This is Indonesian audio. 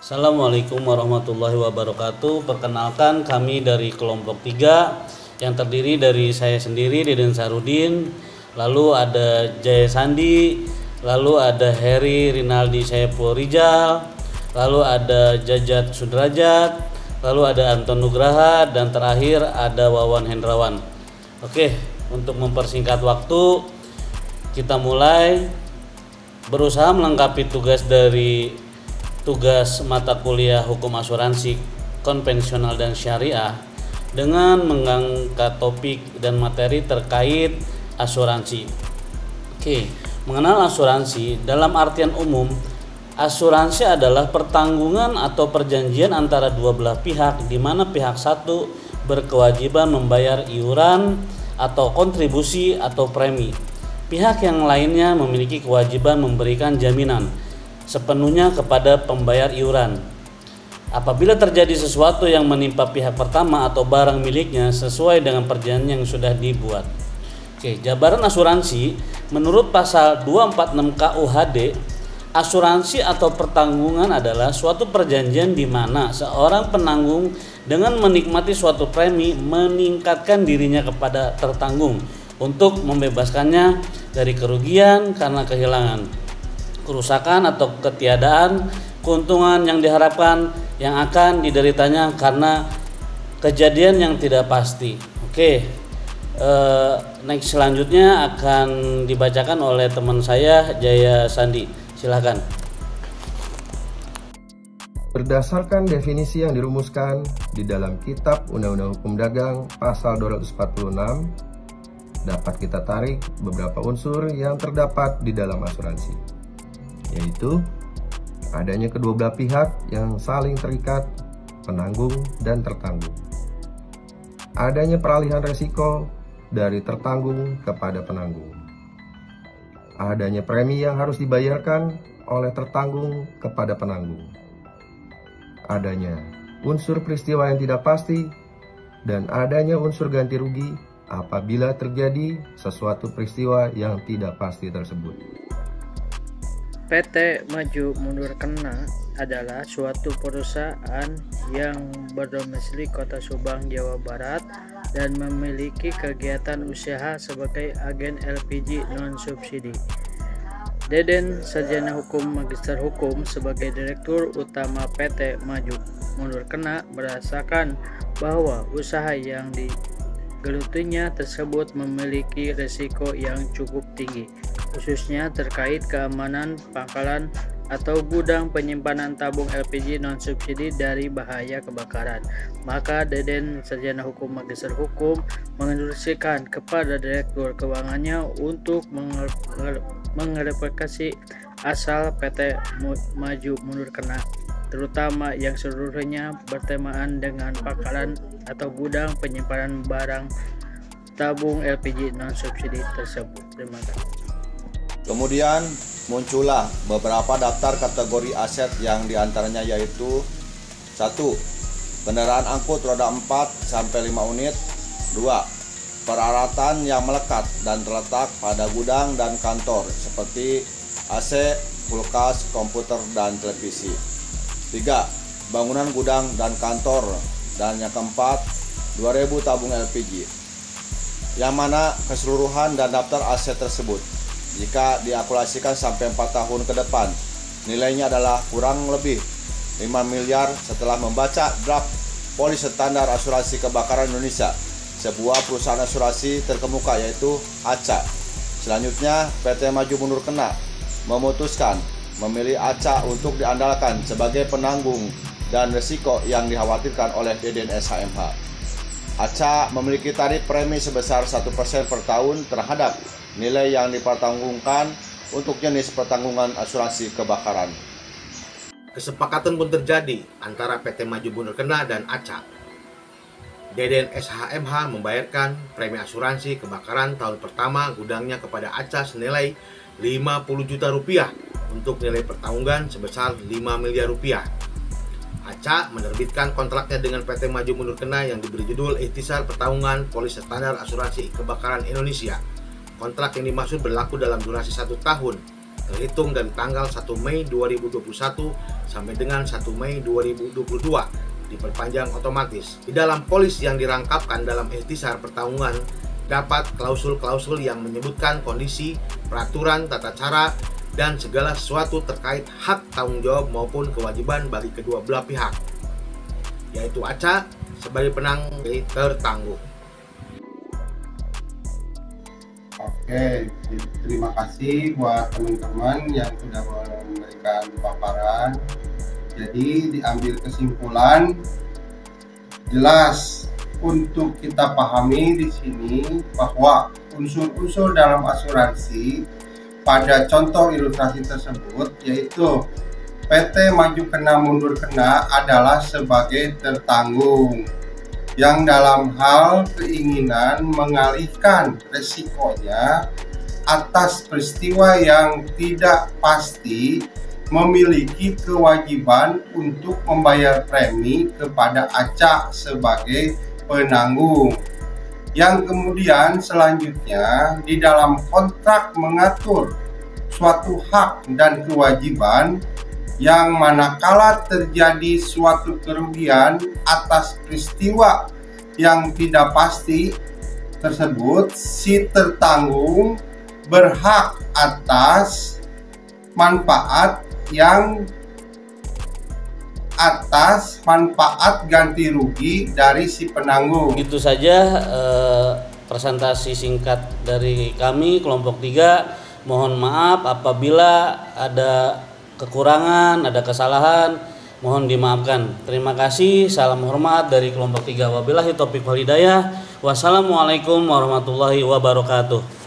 Assalamualaikum warahmatullahi wabarakatuh. Perkenalkan, kami dari kelompok 3 yang terdiri dari saya sendiri, Deden Sarudin, lalu ada Jaya Sandi, lalu ada Heri Rinaldi Saiful Rijal, lalu ada Jajat Sudrajat, lalu ada Anton Nugraha, dan terakhir ada Wawan Hendrawan. Oke, untuk mempersingkat waktu, kita mulai. Berusaha melengkapi tugas mata kuliah hukum asuransi konvensional dan syariah dengan mengangkat topik dan materi terkait asuransi. Oke, mengenal asuransi dalam artian umum, asuransi adalah pertanggungan atau perjanjian antara dua belah pihak di mana pihak satu berkewajiban membayar iuran atau kontribusi atau premi. Pihak yang lainnya memiliki kewajiban memberikan jaminan sepenuhnya kepada pembayar iuran. Apabila terjadi sesuatu yang menimpa pihak pertama atau barang miliknya sesuai dengan perjanjian yang sudah dibuat. Oke, jabaran asuransi menurut pasal 246 KUHD, asuransi atau pertanggungan adalah suatu perjanjian di mana seorang penanggung dengan menikmati suatu premi meningkatkan dirinya kepada tertanggung untuk membebaskannya dari kerugian karena kehilangan, kerusakan atau ketiadaan, keuntungan yang diharapkan yang akan dideritanya karena kejadian yang tidak pasti. Oke, next selanjutnya akan dibacakan oleh teman saya Jaya Sandi. Silakan. Berdasarkan definisi yang dirumuskan di dalam Kitab Undang-Undang Hukum Dagang pasal 246, dapat kita tarik beberapa unsur yang terdapat di dalam asuransi, yaitu adanya kedua belah pihak yang saling terikat, penanggung dan tertanggung. Adanya peralihan resiko dari tertanggung kepada penanggung. Adanya premi yang harus dibayarkan oleh tertanggung kepada penanggung. Adanya unsur peristiwa yang tidak pasti dan adanya unsur ganti rugi apabila terjadi sesuatu peristiwa yang tidak pasti tersebut. PT Maju Mundur Kena adalah suatu perusahaan yang berdomisili Kota Subang, Jawa Barat dan memiliki kegiatan usaha sebagai agen LPG non-subsidi. Deden Sarjana Hukum Magister Hukum sebagai Direktur Utama PT Maju Mundur Kena merasakan bahwa usaha yang digelutinya tersebut memiliki risiko yang cukup tinggi, khususnya terkait keamanan pangkalan atau gudang penyimpanan tabung LPG non-subsidi dari bahaya kebakaran. Maka Deden Sarjana Hukum Magister Hukum menginstruksikan kepada Direktur Keuangannya untuk mengevaluasi asal PT Maju Mundur Kena, terutama yang seluruhnya bertemaan dengan pangkalan atau gudang penyimpanan barang tabung LPG non-subsidi tersebut. Terima kasih. Kemudian muncullah beberapa daftar kategori aset yang diantaranya yaitu 1. Kendaraan angkut roda 4 sampai 5 unit. 2. Peralatan yang melekat dan terletak pada gudang dan kantor seperti AC, kulkas, komputer, dan televisi. 3. Bangunan gudang dan kantor. Dan yang keempat, 2000 tabung LPG, yang mana keseluruhan dan daftar aset tersebut jika diakumulasikan sampai 4 tahun ke depan, nilainya adalah kurang lebih 5 miliar setelah membaca draft polis standar asuransi kebakaran Indonesia, sebuah perusahaan asuransi terkemuka yaitu ACA. Selanjutnya, PT Maju Mundur Kena memutuskan memilih ACA untuk diandalkan sebagai penanggung dan risiko yang dikhawatirkan oleh Deden SHMH. ACA memiliki tarif premi sebesar 1% per tahun terhadap nilai yang dipertanggungkan untuk jenis pertanggungan asuransi kebakaran. Kesepakatan pun terjadi antara PT Maju Mundur Kena dan ACA. Deden SHMH membayarkan premi asuransi kebakaran tahun pertama gudangnya kepada ACA senilai 50 juta rupiah untuk nilai pertanggungan sebesar 5 miliar rupiah. ACA menerbitkan kontraknya dengan PT Maju Mundur Kena yang diberi judul Ikhtisar Pertanggungan Polis Standar Asuransi Kebakaran Indonesia. Kontrak yang dimaksud berlaku dalam durasi 1 tahun terhitung dari tanggal 1 Mei 2021 sampai dengan 1 Mei 2022 diperpanjang otomatis. Di dalam polis yang dirangkapkan dalam ikhtisar pertanggungan dapat klausul-klausul yang menyebutkan kondisi, peraturan, tata cara, dan segala sesuatu terkait hak tanggung jawab maupun kewajiban bagi kedua belah pihak, yaitu ACA sebagai penanggung tertanggung. Oke, terima kasih buat teman-teman yang sudah memberikan paparan. Jadi diambil kesimpulan jelas untuk kita pahami di sini bahwa unsur-unsur dalam asuransi pada contoh ilustrasi tersebut yaitu PT maju kena mundur kena adalah sebagai tertanggung yang dalam hal keinginan mengalihkan resikonya atas peristiwa yang tidak pasti memiliki kewajiban untuk membayar premi kepada ACA sebagai penanggung, yang kemudian selanjutnya di dalam kontrak mengatur suatu hak dan kewajiban yang manakala terjadi suatu kerugian atas peristiwa yang tidak pasti tersebut, si tertanggung berhak atas manfaat ganti rugi dari si penanggung. Itu saja presentasi singkat dari kami kelompok 3. Mohon maaf apabila ada kekurangan, ada kesalahan, mohon dimaafkan. Terima kasih. Salam hormat dari kelompok 3. Wabillahi taufiq wal hidayah. Wassalamualaikum warahmatullahi wabarakatuh.